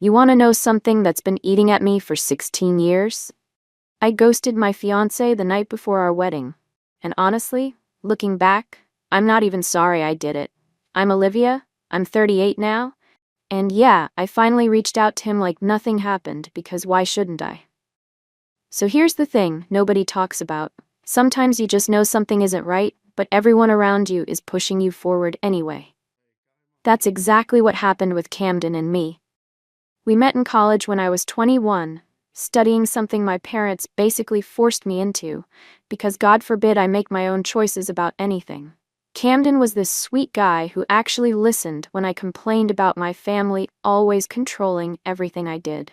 You want to know something that's been eating at me for 16 years? I ghosted my fiancé the night before our wedding. And honestly, looking back, I'm not even sorry I did it. I'm Olivia, I'm 38 now, and yeah, I finally reached out to him like nothing happened because why shouldn't I? So here's the thing nobody talks about. Sometimes you just know something isn't right, but everyone around you is pushing you forward anyway. That's exactly what happened with Camden and me. We met in college when I was 21, studying something my parents basically forced me into, because God forbid I make my own choices about anything. Camden was this sweet guy who actually listened when I complained about my family always controlling everything I did.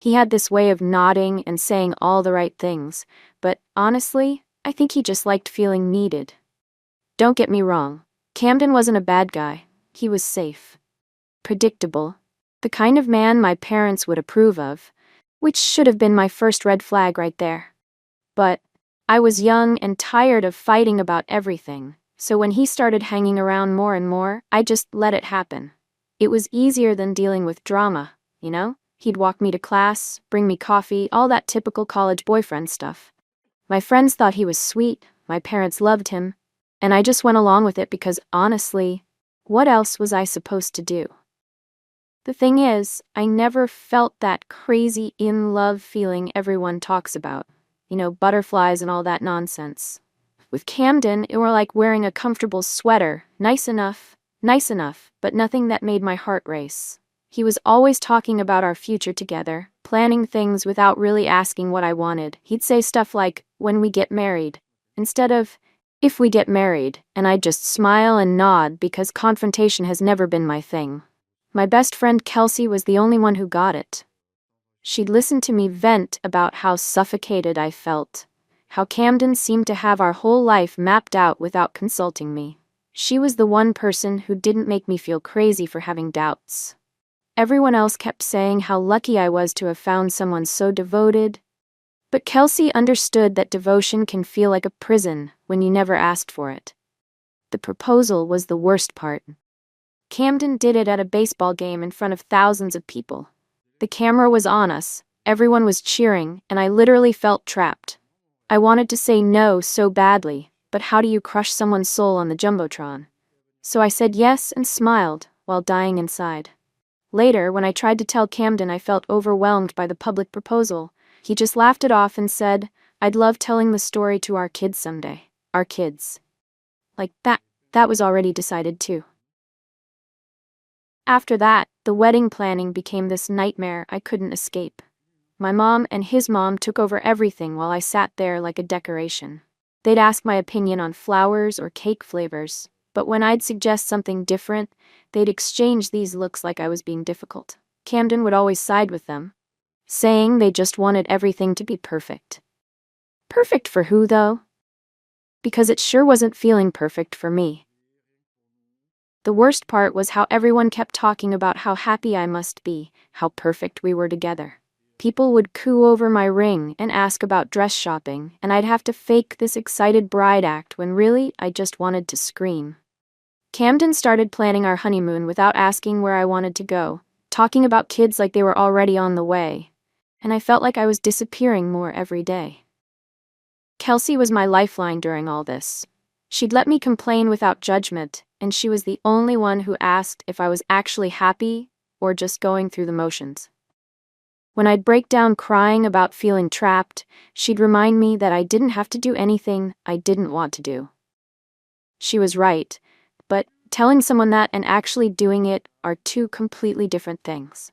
He had this way of nodding and saying all the right things, but honestly, I think he just liked feeling needed. Don't get me wrong, Camden wasn't a bad guy. He was safe, predictable, the kind of man my parents would approve of, which should have been my first red flag right there. But I was young and tired of fighting about everything, so when he started hanging around more and more, I just let it happen. It was easier than dealing with drama, you know? He'd walk me to class, bring me coffee, all that typical college boyfriend stuff. My friends thought he was sweet, my parents loved him, and I just went along with it because, honestly, what else was I supposed to do? The thing is, I never felt that crazy in-love feeling everyone talks about. You know, butterflies and all that nonsense. With Camden, it were like wearing a comfortable sweater, nice enough, but nothing that made my heart race. He was always talking about our future together, planning things without really asking what I wanted. He'd say stuff like, when we get married, instead of, if we get married, and I'd just smile and nod because confrontation has never been my thing. My best friend Kelsey was the only one who got it. She'd listen to me vent about how suffocated I felt, how Camden seemed to have our whole life mapped out without consulting me. She was the one person who didn't make me feel crazy for having doubts. Everyone else kept saying how lucky I was to have found someone so devoted, but Kelsey understood that devotion can feel like a prison when you never asked for it. The proposal was the worst part. Camden did it at a baseball game in front of thousands of people. The camera was on us, everyone was cheering, and I literally felt trapped. I wanted to say no so badly, but how do you crush someone's soul on the jumbotron? So I said yes and smiled, while dying inside. Later, when I tried to tell Camden I felt overwhelmed by the public proposal, he just laughed it off and said, I'd love telling the story to our kids someday. Our kids. Like that was already decided too. After that, the wedding planning became this nightmare I couldn't escape. My mom and his mom took over everything while I sat there like a decoration. They'd ask my opinion on flowers or cake flavors, but when I'd suggest something different, they'd exchange these looks like I was being difficult. Camden would always side with them, saying they just wanted everything to be perfect. Perfect for who, though? Because it sure wasn't feeling perfect for me. The worst part was how everyone kept talking about how happy I must be, how perfect we were together. People would coo over my ring and ask about dress shopping, and I'd have to fake this excited bride act when really I just wanted to scream. Camden started planning our honeymoon without asking where I wanted to go, talking about kids like they were already on the way, and I felt like I was disappearing more every day. Kelsey was my lifeline during all this. She'd let me complain without judgment, and she was the only one who asked if I was actually happy or just going through the motions. When I'd break down crying about feeling trapped, she'd remind me that I didn't have to do anything I didn't want to do. She was right, but telling someone that and actually doing it are two completely different things.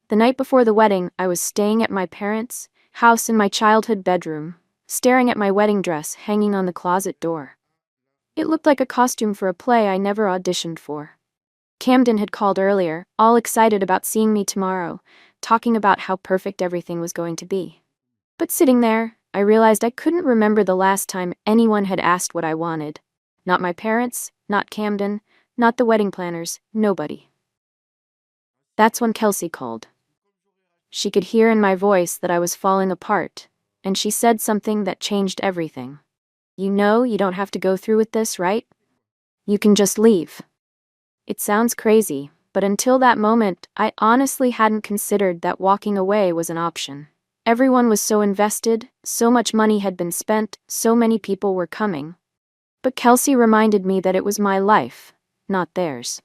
The night before the wedding, I was staying at my parents' house in my childhood bedroom, staring at my wedding dress hanging on the closet door. It looked like a costume for a play I never auditioned for. Camden had called earlier, all excited about seeing me tomorrow, talking about how perfect everything was going to be. But sitting there, I realized I couldn't remember the last time anyone had asked what I wanted. Not my parents, not Camden, not the wedding planners, nobody. That's when Kelsey called. She could hear in my voice that I was falling apart, and she said something that changed everything. You know you don't have to go through with this, right? You can just leave. It sounds crazy, But until that moment, I honestly hadn't considered that walking away was an option. Everyone was so invested, so much money had been spent, so many people were coming. But Kelsey reminded me that it was my life, not theirs.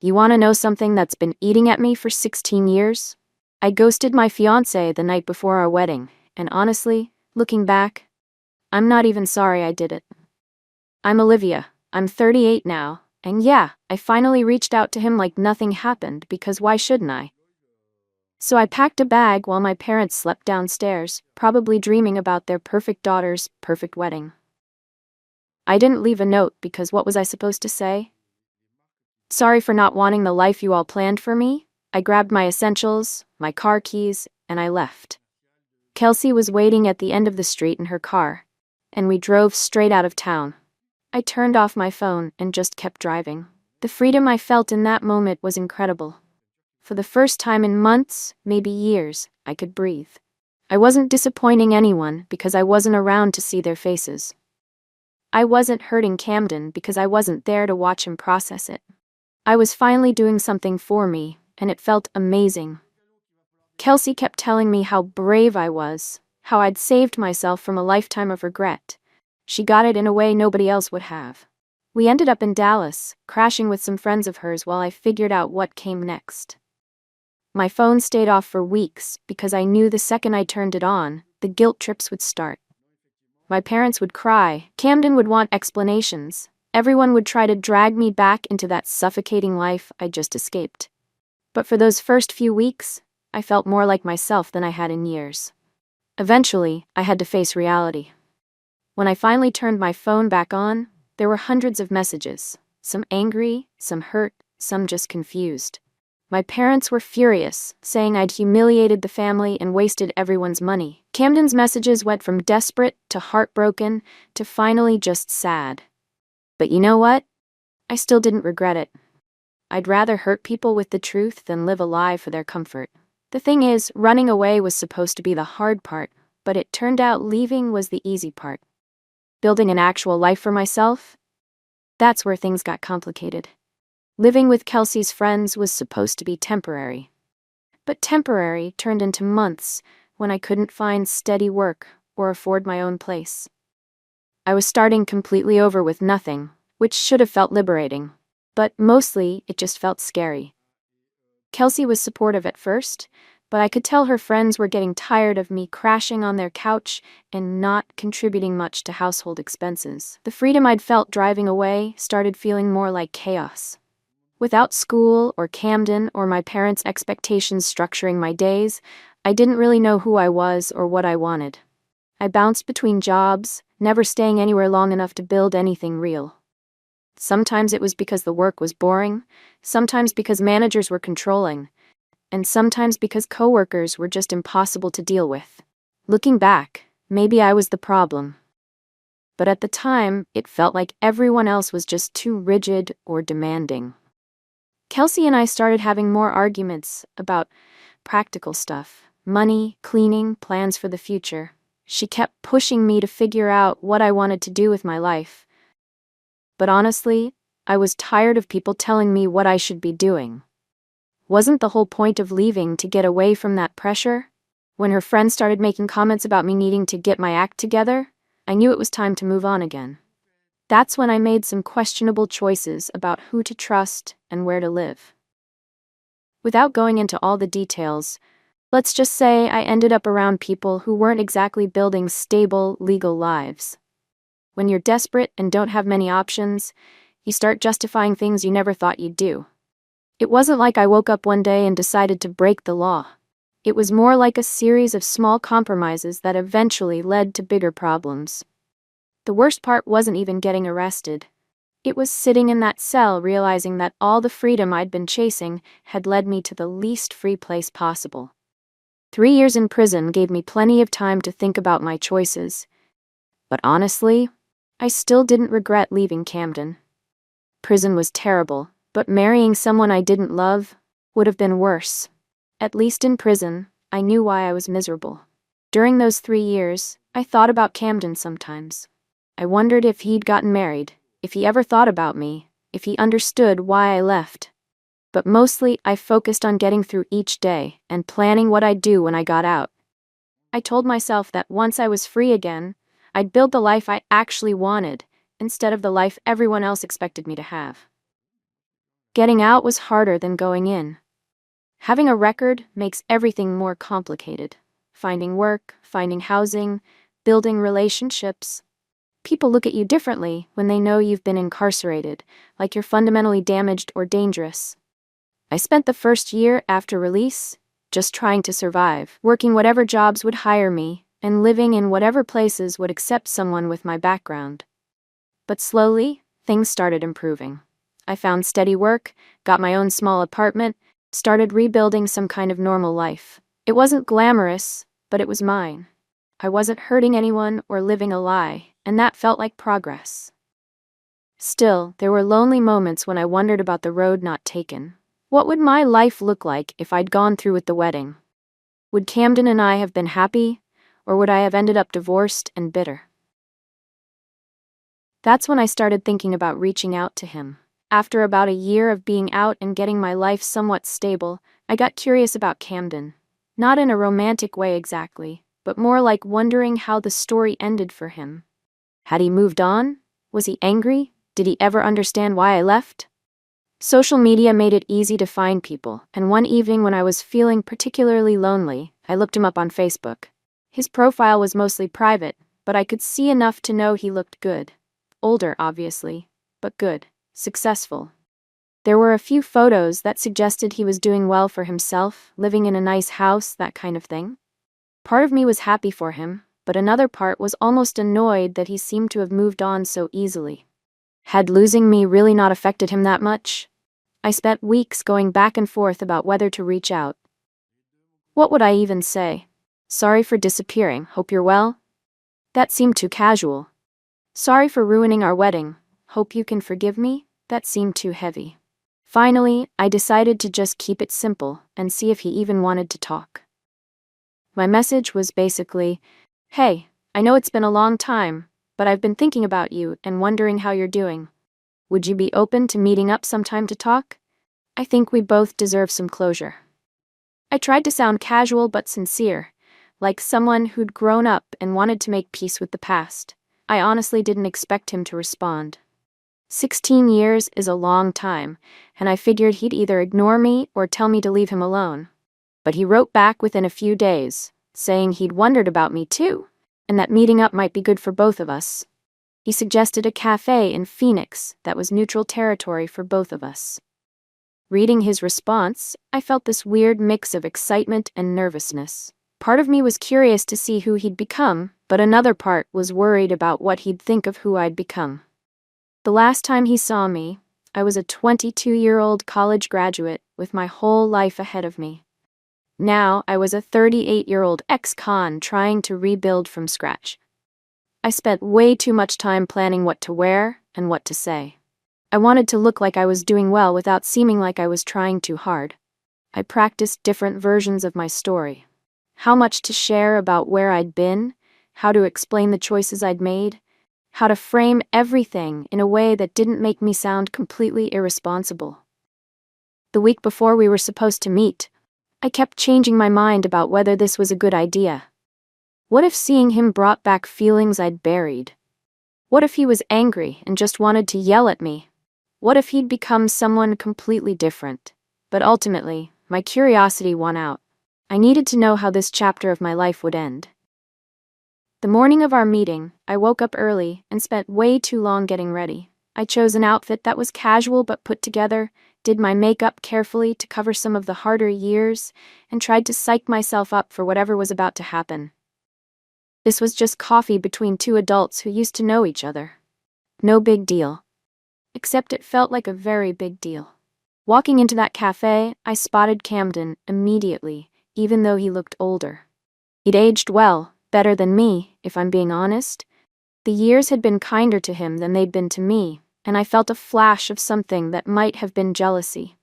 You want to know something that's been eating at me for 16 years? I ghosted my fiancé the night before our wedding, and honestly, looking back, I'm not even sorry I did it. I'm Olivia, I'm 38 now, and yeah, I finally reached out to him like nothing happened because why shouldn't I? So I packed a bag while my parents slept downstairs, probably dreaming about their perfect daughter's perfect wedding. I didn't leave a note because what was I supposed to say? Sorry for not wanting the life you all planned for me. I grabbed my essentials, my car keys, and I left. Kelsey was waiting at the end of the street in her car, and we drove straight out of town. I turned off my phone and just kept driving. The freedom I felt in that moment was incredible. For the first time in months, maybe years, I could breathe. I wasn't disappointing anyone because I wasn't around to see their faces. I wasn't hurting Camden because I wasn't there to watch him process it. I was finally doing something for me, and it felt amazing. Kelsey kept telling me how brave I was, how I'd saved myself from a lifetime of regret. She got it in a way nobody else would have. We ended up in Dallas, crashing with some friends of hers while I figured out what came next. My phone stayed off for weeks because I knew the second I turned it on, the guilt trips would start. My parents would cry, Camden would want explanations. Everyone would try to drag me back into that suffocating life I just escaped. But for those first few weeks, I felt more like myself than I had in years. Eventually, I had to face reality. When I finally turned my phone back on, there were hundreds of messages, some angry, some hurt, some just confused. My parents were furious, saying I'd humiliated the family and wasted everyone's money. Camden's messages went from desperate to heartbroken to finally just sad. But you know what? I still didn't regret it. I'd rather hurt people with the truth than live a lie for their comfort. The thing is, running away was supposed to be the hard part, but it turned out leaving was the easy part. Building an actual life for myself? That's where things got complicated. Living with Kelsey's friends was supposed to be temporary. But temporary turned into months when I couldn't find steady work or afford my own place. I was starting completely over with nothing, which should have felt liberating, but mostly it just felt scary. Kelsey was supportive at first, but I could tell her friends were getting tired of me crashing on their couch and not contributing much to household expenses. The freedom I'd felt driving away started feeling more like chaos. Without school or Camden or my parents' expectations structuring my days, I didn't really know who I was or what I wanted. I bounced between jobs, never staying anywhere long enough to build anything real. Sometimes it was because the work was boring, sometimes because managers were controlling, and sometimes because coworkers were just impossible to deal with. Looking back, maybe I was the problem. But at the time, it felt like everyone else was just too rigid or demanding. Kelsey and I started having more arguments about practical stuff, money, cleaning, plans for the future. She kept pushing me to figure out what I wanted to do with my life. But honestly, I was tired of people telling me what I should be doing. Wasn't the whole point of leaving to get away from that pressure? When her friends started making comments about me needing to get my act together, I knew it was time to move on again. That's when I made some questionable choices about who to trust and where to live. Without going into all the details, let's just say I ended up around people who weren't exactly building stable, legal lives. When you're desperate and don't have many options, you start justifying things you never thought you'd do. It wasn't like I woke up one day and decided to break the law. It was more like a series of small compromises that eventually led to bigger problems. The worst part wasn't even getting arrested. It was sitting in that cell realizing that all the freedom I'd been chasing had led me to the least free place possible. 3 years in prison gave me plenty of time to think about my choices. But honestly, I still didn't regret leaving Camden. Prison was terrible, but marrying someone I didn't love would have been worse. At least in prison, I knew why I was miserable. During those 3 years, I thought about Camden sometimes. I wondered if he'd gotten married, if he ever thought about me, if he understood why I left. But mostly, I focused on getting through each day and planning what I'd do when I got out. I told myself that once I was free again, I'd build the life I actually wanted, instead of the life everyone else expected me to have. Getting out was harder than going in. Having a record makes everything more complicated. Finding work, finding housing, building relationships. People look at you differently when they know you've been incarcerated, like you're fundamentally damaged or dangerous. I spent the first year after release just trying to survive, working whatever jobs would hire me, and living in whatever places would accept someone with my background. But slowly, things started improving. I found steady work, got my own small apartment, started rebuilding some kind of normal life. It wasn't glamorous, but it was mine. I wasn't hurting anyone or living a lie, and that felt like progress. Still, there were lonely moments when I wondered about the road not taken. What would my life look like if I'd gone through with the wedding? Would Camden and I have been happy, or would I have ended up divorced and bitter? That's when I started thinking about reaching out to him. After about a year of being out and getting my life somewhat stable, I got curious about Camden. Not in a romantic way exactly, but more like wondering how the story ended for him. Had he moved on? Was he angry? Did he ever understand why I left? Social media made it easy to find people, and one evening when I was feeling particularly lonely, I looked him up on Facebook. His profile was mostly private, but I could see enough to know he looked good. Older, obviously, but good, successful. There were a few photos that suggested he was doing well for himself, living in a nice house, that kind of thing. Part of me was happy for him, but another part was almost annoyed that he seemed to have moved on so easily. Had losing me really not affected him that much? I spent weeks going back and forth about whether to reach out. What would I even say? Sorry for disappearing, hope you're well? That seemed too casual. Sorry for ruining our wedding, hope you can forgive me? That seemed too heavy. Finally, I decided to just keep it simple and see if he even wanted to talk. My message was basically, "Hey, I know it's been a long time, but I've been thinking about you and wondering how you're doing. Would you be open to meeting up sometime to talk? I think we both deserve some closure." I tried to sound casual but sincere, like someone who'd grown up and wanted to make peace with the past. I honestly didn't expect him to respond. 16 years is a long time, and I figured he'd either ignore me or tell me to leave him alone. But he wrote back within a few days, saying he'd wondered about me too, and that meeting up might be good for both of us. He suggested a cafe in Phoenix that was neutral territory for both of us. Reading his response, I felt this weird mix of excitement and nervousness. Part of me was curious to see who he'd become, but another part was worried about what he'd think of who I'd become. The last time he saw me, I was a 22-year-old college graduate with my whole life ahead of me. Now, I was a 38-year-old ex-con trying to rebuild from scratch. I spent way too much time planning what to wear and what to say. I wanted to look like I was doing well without seeming like I was trying too hard. I practiced different versions of my story. How much to share about where I'd been, how to explain the choices I'd made, how to frame everything in a way that didn't make me sound completely irresponsible. The week before we were supposed to meet, I kept changing my mind about whether this was a good idea. What if seeing him brought back feelings I'd buried? What if he was angry and just wanted to yell at me? What if he'd become someone completely different? But ultimately, my curiosity won out. I needed to know how this chapter of my life would end. The morning of our meeting, I woke up early and spent way too long getting ready. I chose an outfit that was casual but put together, did my makeup carefully to cover some of the harder years, and tried to psych myself up for whatever was about to happen. This was just coffee between two adults who used to know each other. No big deal. Except it felt like a very big deal. Walking into that cafe, I spotted Camden immediately, even though he looked older. He'd aged well, better than me, if I'm being honest. The years had been kinder to him than they'd been to me, and I felt a flash of something that might have been jealousy.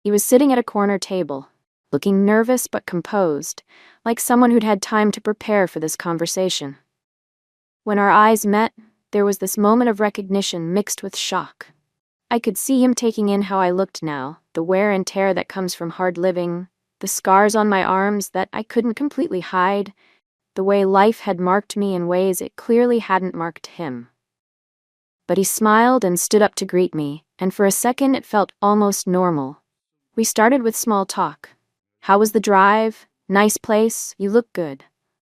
He was sitting at a corner table, looking nervous but composed, like someone who'd had time to prepare for this conversation. When our eyes met, there was this moment of recognition mixed with shock. I could see him taking in how I looked now, the wear and tear that comes from hard living, the scars on my arms that I couldn't completely hide, the way life had marked me in ways it clearly hadn't marked him. But he smiled and stood up to greet me, and for a second it felt almost normal. We started with small talk. How was the drive? Nice place? You look good.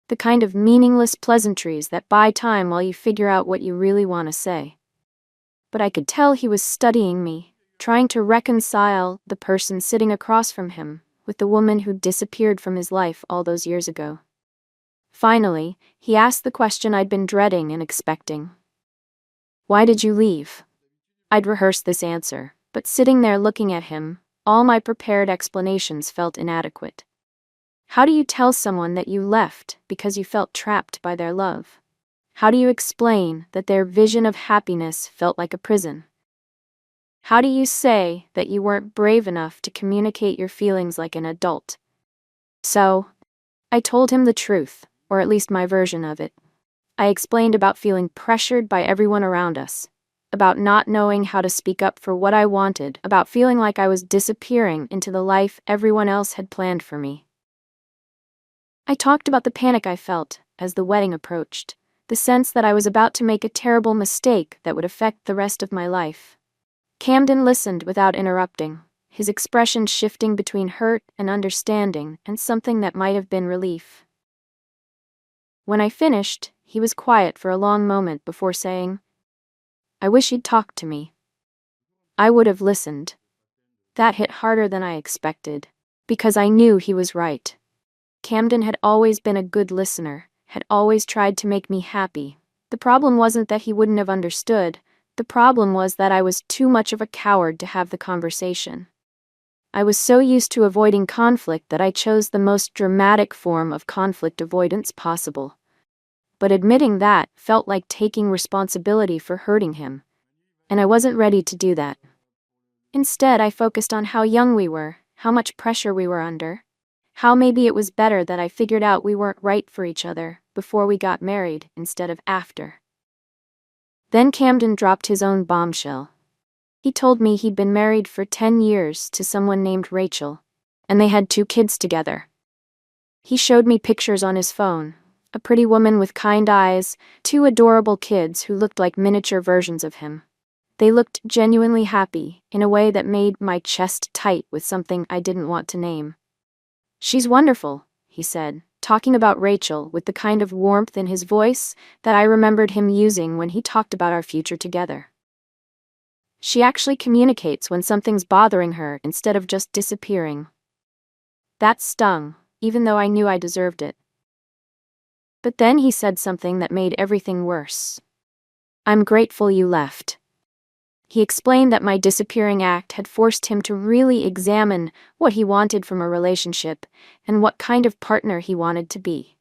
The kind of meaningless pleasantries that buy time while you figure out what you really want to say. But I could tell he was studying me, trying to reconcile the person sitting across from him with the woman who disappeared from his life all those years ago. Finally, he asked the question I'd been dreading and expecting. Why did you leave? I'd rehearsed this answer, but sitting there looking at him, all my prepared explanations felt inadequate. How do you tell someone that you left because you felt trapped by their love? How do you explain that their vision of happiness felt like a prison? How do you say that you weren't brave enough to communicate your feelings like an adult? So, I told him the truth, or at least my version of it. I explained about feeling pressured by everyone around us, about not knowing how to speak up for what I wanted, about feeling like I was disappearing into the life everyone else had planned for me. I talked about the panic I felt as the wedding approached, the sense that I was about to make a terrible mistake that would affect the rest of my life. Camden listened without interrupting, his expression shifting between hurt and understanding and something that might have been relief. When I finished, he was quiet for a long moment before saying, I wish you'd talked to me. I would have listened. That hit harder than I expected, because I knew he was right. Camden had always been a good listener, had always tried to make me happy. The problem wasn't that he wouldn't have understood. The problem was that I was too much of a coward to have the conversation. I was so used to avoiding conflict that I chose the most dramatic form of conflict avoidance possible. But admitting that felt like taking responsibility for hurting him, and I wasn't ready to do that. Instead, I focused on how young we were, how much pressure we were under, how maybe it was better that I figured out we weren't right for each other before we got married instead of after. Then Camden dropped his own bombshell. He told me he'd been married for 10 years to someone named Rachel, and they had 2 kids together. He showed me pictures on his phone, a pretty woman with kind eyes, 2 adorable kids who looked like miniature versions of him. They looked genuinely happy, in a way that made my chest tight with something I didn't want to name. She's wonderful, he said, talking about Rachel with the kind of warmth in his voice that I remembered him using when he talked about our future together. She actually communicates when something's bothering her instead of just disappearing. That stung, even though I knew I deserved it. But then he said something that made everything worse. I'm grateful you left. He explained that my disappearing act had forced him to really examine what he wanted from a relationship and what kind of partner he wanted to be.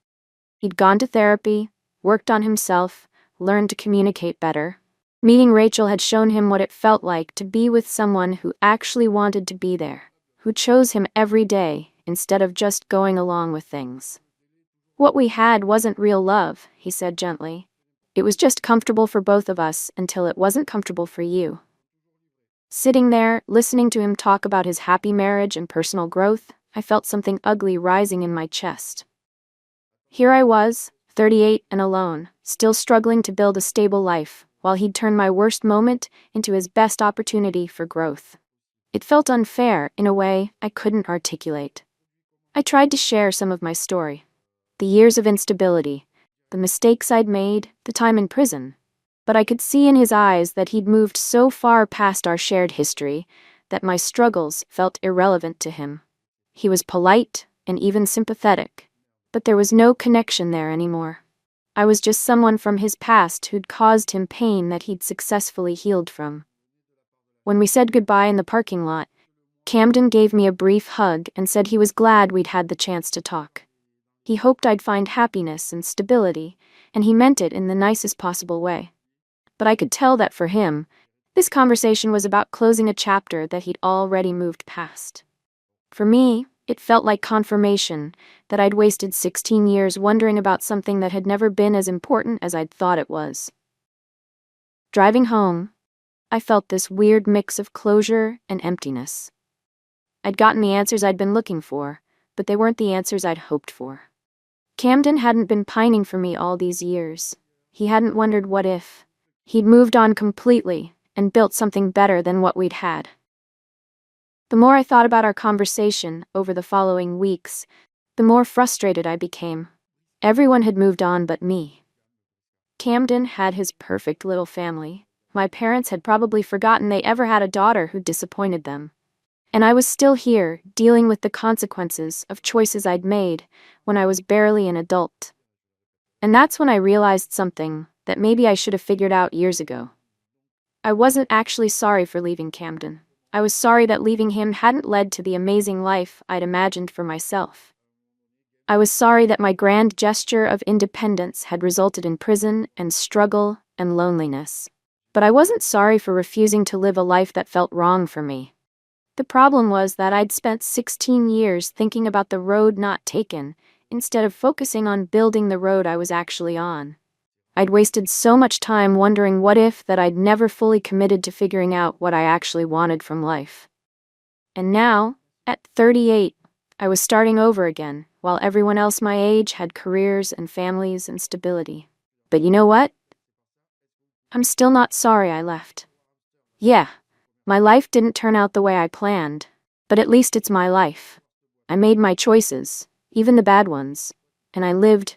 He'd gone to therapy, worked on himself, learned to communicate better. Meeting Rachel had shown him what it felt like to be with someone who actually wanted to be there, who chose him every day instead of just going along with things. What we had wasn't real love, he said gently. It was just comfortable for both of us until it wasn't comfortable for you. Sitting there, listening to him talk about his happy marriage and personal growth, I felt something ugly rising in my chest. Here I was, 38 and alone, still struggling to build a stable life, while he'd turned my worst moment into his best opportunity for growth. It felt unfair in a way I couldn't articulate. I tried to share some of my story. The years of instability, the mistakes I'd made, the time in prison. But I could see in his eyes that he'd moved so far past our shared history that my struggles felt irrelevant to him. He was polite and even sympathetic, but there was no connection there anymore. I was just someone from his past who'd caused him pain that he'd successfully healed from. When we said goodbye in the parking lot, Camden gave me a brief hug and said he was glad we'd had the chance to talk. He hoped I'd find happiness and stability, and he meant it in the nicest possible way. But I could tell that for him, this conversation was about closing a chapter that he'd already moved past. For me, it felt like confirmation that I'd wasted 16 years wondering about something that had never been as important as I'd thought it was. Driving home, I felt this weird mix of closure and emptiness. I'd gotten the answers I'd been looking for, but they weren't the answers I'd hoped for. Camden hadn't been pining for me all these years. He hadn't wondered what if. He'd moved on completely and built something better than what we'd had. The more I thought about our conversation over the following weeks, the more frustrated I became. Everyone had moved on but me. Camden had his perfect little family. My parents had probably forgotten they ever had a daughter who disappointed them. And I was still here, dealing with the consequences of choices I'd made when I was barely an adult. And that's when I realized something that maybe I should have figured out years ago. I wasn't actually sorry for leaving Camden. I was sorry that leaving him hadn't led to the amazing life I'd imagined for myself. I was sorry that my grand gesture of independence had resulted in prison and struggle and loneliness. But I wasn't sorry for refusing to live a life that felt wrong for me. The problem was that I'd spent 16 years thinking about the road not taken, instead of focusing on building the road I was actually on. I'd wasted so much time wondering what if that I'd never fully committed to figuring out what I actually wanted from life. And now, at 38, I was starting over again, while everyone else my age had careers and families and stability. But you know what? I'm still not sorry I left. Yeah, my life didn't turn out the way I planned, but at least it's my life. I made my choices, even the bad ones, and I lived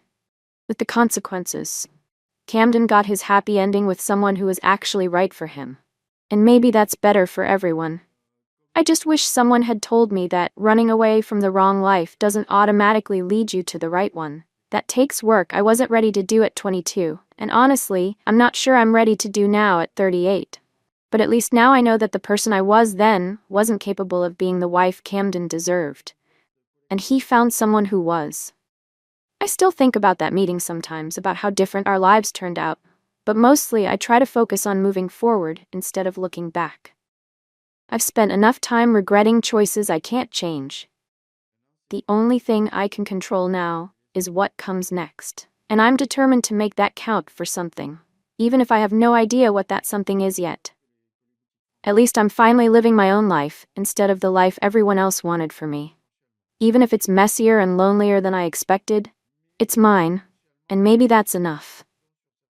with the consequences. Camden got his happy ending with someone who was actually right for him. And maybe that's better for everyone. I just wish someone had told me that running away from the wrong life doesn't automatically lead you to the right one. That takes work I wasn't ready to do at 22, and honestly, I'm not sure I'm ready to do now at 38. But at least now I know that the person I was then wasn't capable of being the wife Camden deserved. And he found someone who was. I still think about that meeting sometimes, about how different our lives turned out, but mostly I try to focus on moving forward instead of looking back. I've spent enough time regretting choices I can't change. The only thing I can control now is what comes next, and I'm determined to make that count for something, even if I have no idea what that something is yet. At least I'm finally living my own life instead of the life everyone else wanted for me. Even if it's messier and lonelier than I expected, it's mine, and maybe that's enough.